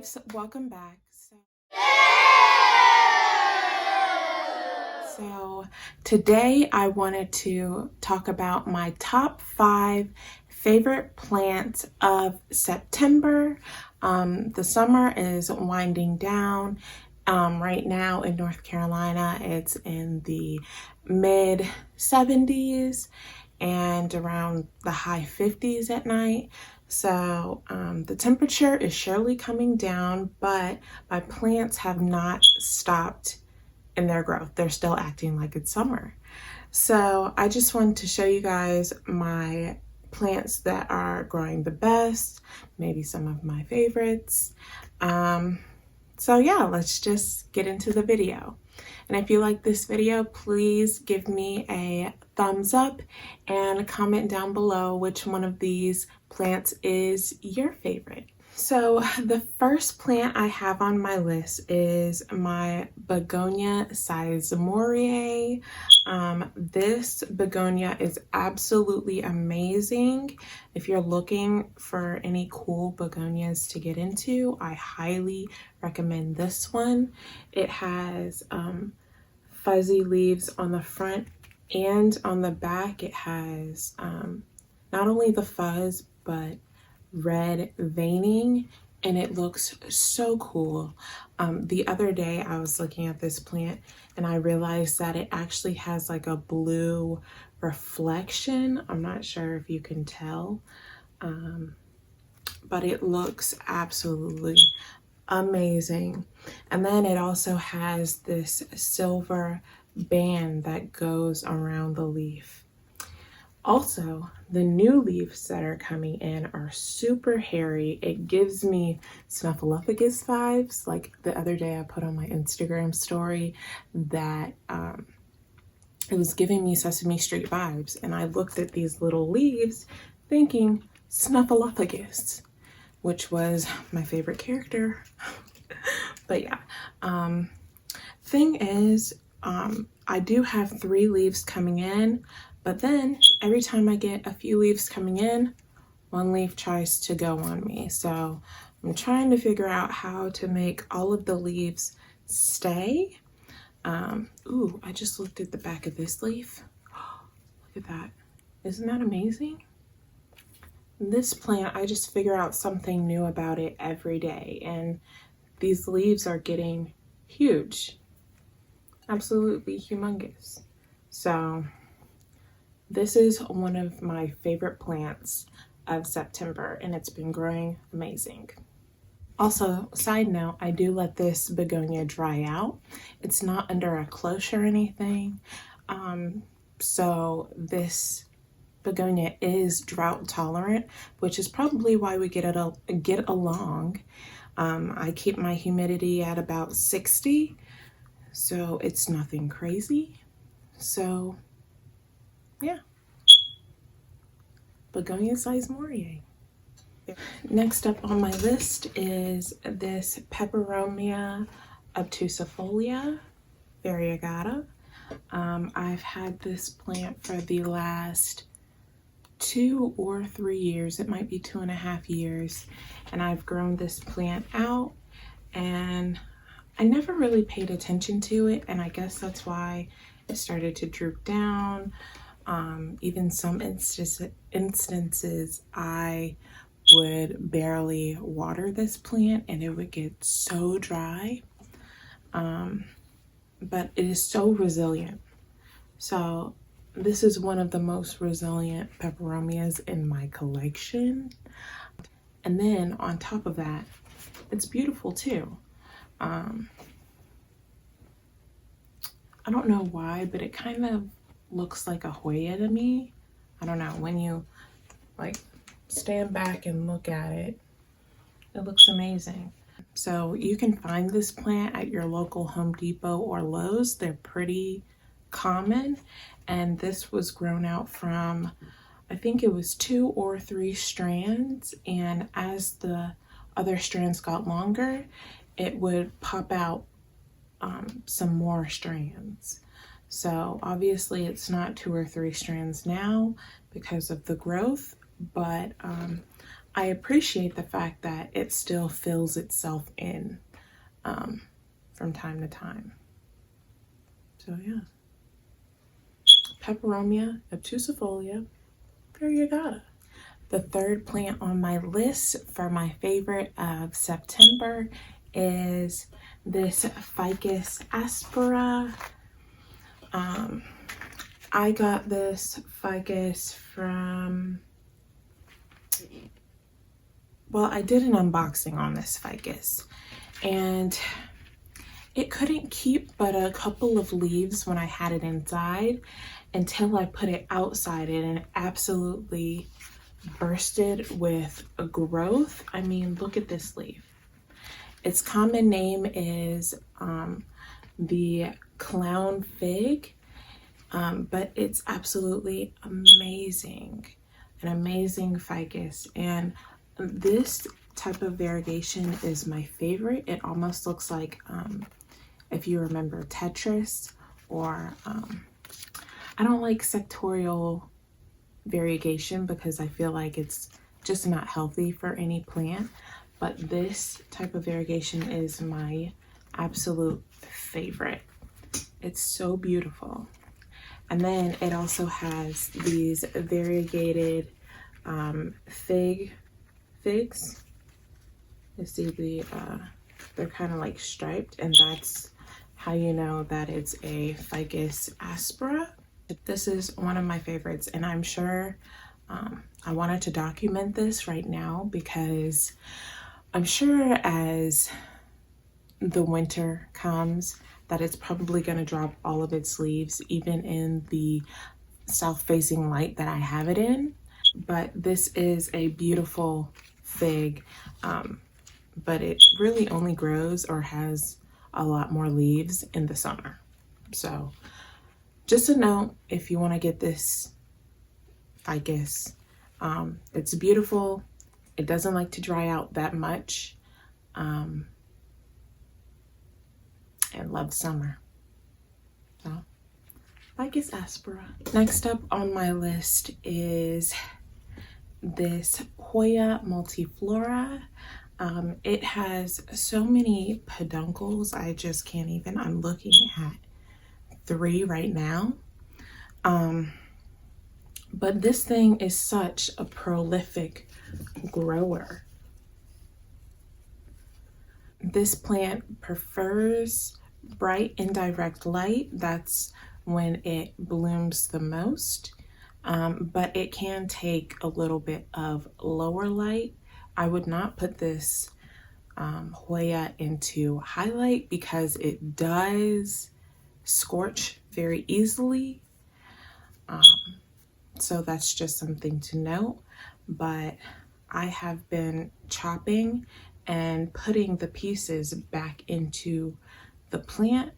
peeps, welcome back. So today I wanted to talk about my top 5 favorite plants of September. The summer is winding down. Right now in North Carolina, it's in the mid 70s and around the high 50s at night. So the temperature is surely coming down, but my plants have not stopped in their growth. They're still acting like it's summer. So I just wanted to show you guys my plants that are growing the best, maybe some of my favorites. So yeah, let's just get into the video. And if you like this video, please give me a thumbs up and comment down below which one of these plants is your favorite. So the first plant I have on my list is my Begonia Cyazamori. This begonia is absolutely amazing. If you're looking for any cool begonias to get into, I highly recommend this one. It has fuzzy leaves on the front and on the back. It has not only the fuzz, but red veining, and it looks so cool. The other day I was looking at this plant and I realized that it actually has like a blue reflection. I'm not sure if you can tell, but it looks absolutely amazing. And then it also has this silver band that goes around the leaf. Also, the new leaves that are coming in are super hairy. It gives me Snuffleupagus vibes. Like the other day I put on my Instagram story that it was giving me Sesame Street vibes. And I looked at these little leaves thinking Snuffleupagus, which was my favorite character. But yeah, thing is, I do have 3 leaves coming in. But then every time I get a few leaves coming in, one leaf tries to go on me. So I'm trying to figure out how to make all of the leaves stay. Ooh, I just looked at the back of this leaf. Look at that. Isn't that amazing? This plant, I just figure out something new about it every day. And these leaves are getting huge. Absolutely humongous. So this is one of my favorite plants of September, and it's been growing amazing. Also, side note, I do let this begonia dry out. It's not under a cloche or anything. So this begonia is drought tolerant, which is probably why we get along. I keep my humidity at about 60, so it's nothing crazy. So yeah, Begonia Cyazamori. Next up on my list is this Peperomia Obtusifolia variegata. I've had this plant for the last 2 or 3 years. It might be 2.5 years, and I've grown this plant out, and I never really paid attention to it, and I guess that's why it started to droop down. Even some instances I would barely water this plant and it would get so dry. But it is so resilient. So this is one of the most resilient peperomias in my collection. And then on top of that, it's beautiful too. I don't know why, but it kind of looks like a Hoya to me. I don't know, when you like stand back and look at it, it looks amazing. So you can find this plant at your local Home Depot or Lowe's. They're pretty common, and this was grown out from, I think it was 2 or 3 strands, and as the other strands got longer, it would pop out some more strands. So obviously it's not 2 or 3 strands now because of the growth, but I appreciate the fact that it still fills itself in from time to time. So yeah. Peperomia Obtusifolia, variegata. The third plant on my list for my favorite of September is this Ficus Aspera. I got this ficus from, well, I did an unboxing on this ficus and it couldn't keep but a couple of leaves when I had it inside until I put it outside and it absolutely bursted with a growth. I mean, look at this leaf. Its common name is the clown fig, but it's absolutely amazing, an amazing ficus. And this type of variegation is my favorite. It almost looks like, if you remember Tetris, or I don't like sectorial variegation because I feel like it's just not healthy for any plant, but this type of variegation is my absolute favorite. It's so beautiful. And then it also has these variegated figs. You see they're kind of like striped, and that's how you know that it's a Ficus Aspera. This is one of my favorites, and I'm sure I wanted to document this right now because I'm sure as the winter comes that it's probably going to drop all of its leaves, even in the south-facing light that I have it in. But this is a beautiful fig, but it really only grows or has a lot more leaves in the summer. So just a note, if you want to get this ficus, it's beautiful. It doesn't like to dry out that much, and loves summer. So, Ficus Aspera. Next up on my list is this Hoya Multiflora. It has so many peduncles, I just can't even. I'm looking at 3 right now. But this thing is such a prolific grower. This plant prefers bright indirect light. That's when it blooms the most. But it can take a little bit of lower light. I would not put this Hoya into highlight because it does scorch very easily. So that's just something to note. But I have been chopping and putting the pieces back into the plant.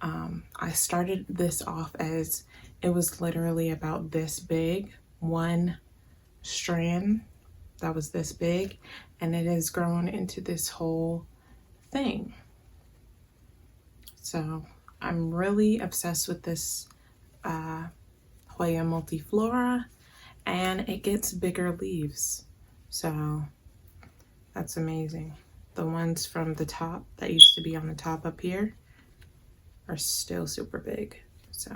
I started this off as it was literally about this big, one strand that was this big, and it has grown into this whole thing. So I'm really obsessed with this Hoya Multiflora, and it gets bigger leaves. So that's amazing. The ones from the top that used to be on the top up here are still super big. So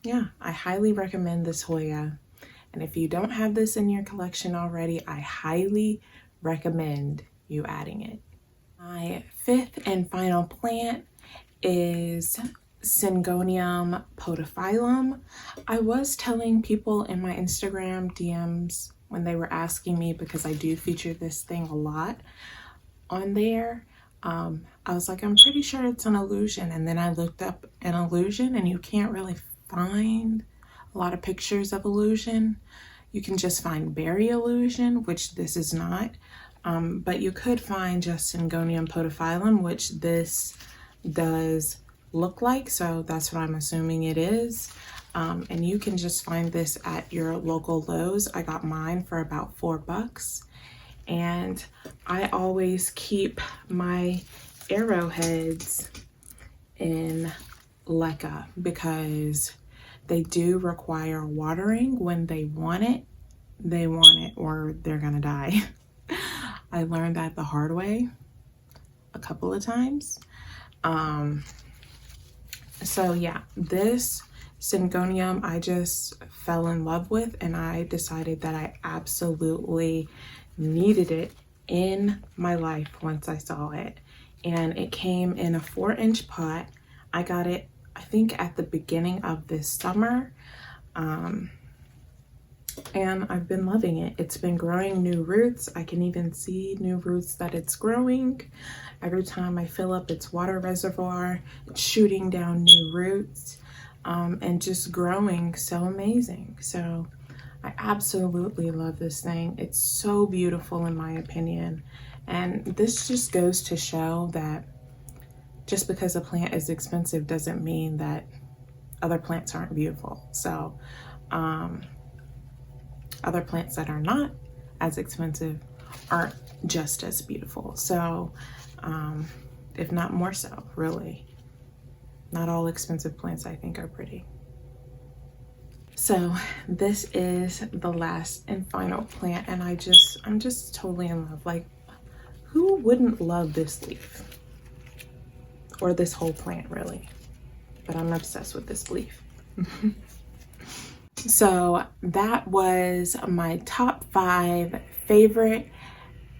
yeah, I highly recommend this Hoya. And if you don't have this in your collection already, I highly recommend you adding it. My 5th and final plant is Syngonium Podophylum. I was telling people in my Instagram DMs when they were asking me, because I do feature this thing a lot on there, I was like, I'm pretty sure it's an illusion. And then I looked up an illusion, and you can't really find a lot of pictures of illusion. You can just find berry illusion, which this is not. But you could find just Syngonium Podophylum, which this does look like. So that's what I'm assuming it is. And you can just find this at your local Lowe's. I got mine for about $4. And I always keep my arrowheads in leca because they do require watering when they want it they want it or they're gonna die. I learned that the hard way a couple of times. So yeah, this Syngonium I just fell in love with, and I decided that I absolutely needed it in my life once I saw it. And it came in a 4-inch pot. I got it, I think, at the beginning of this summer. And I've been loving it. It's been growing new roots. I can even see new roots that it's growing. Every time I fill up its water reservoir, it's shooting down new roots, and just growing so amazing. So I absolutely love this thing. It's so beautiful in my opinion. And this just goes to show that just because a plant is expensive doesn't mean that other plants aren't beautiful. So other plants that are not as expensive aren't just as beautiful. So if not more so, really. Not all expensive plants I think are pretty. So this is the last and final plant, and I'm just totally in love. Like, who wouldn't love this leaf? Or this whole plant, really. But I'm obsessed with this leaf. So that was my top 5 favorite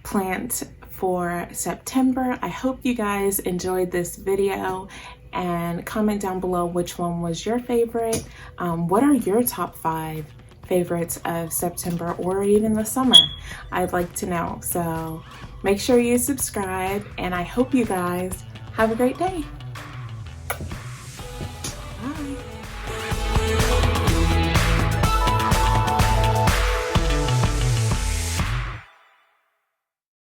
plants for September. I hope you guys enjoyed this video, and comment down below which one was your favorite. What are your top 5 favorites of September or even the summer? I'd like to know. So make sure you subscribe, and I hope you guys have a great day.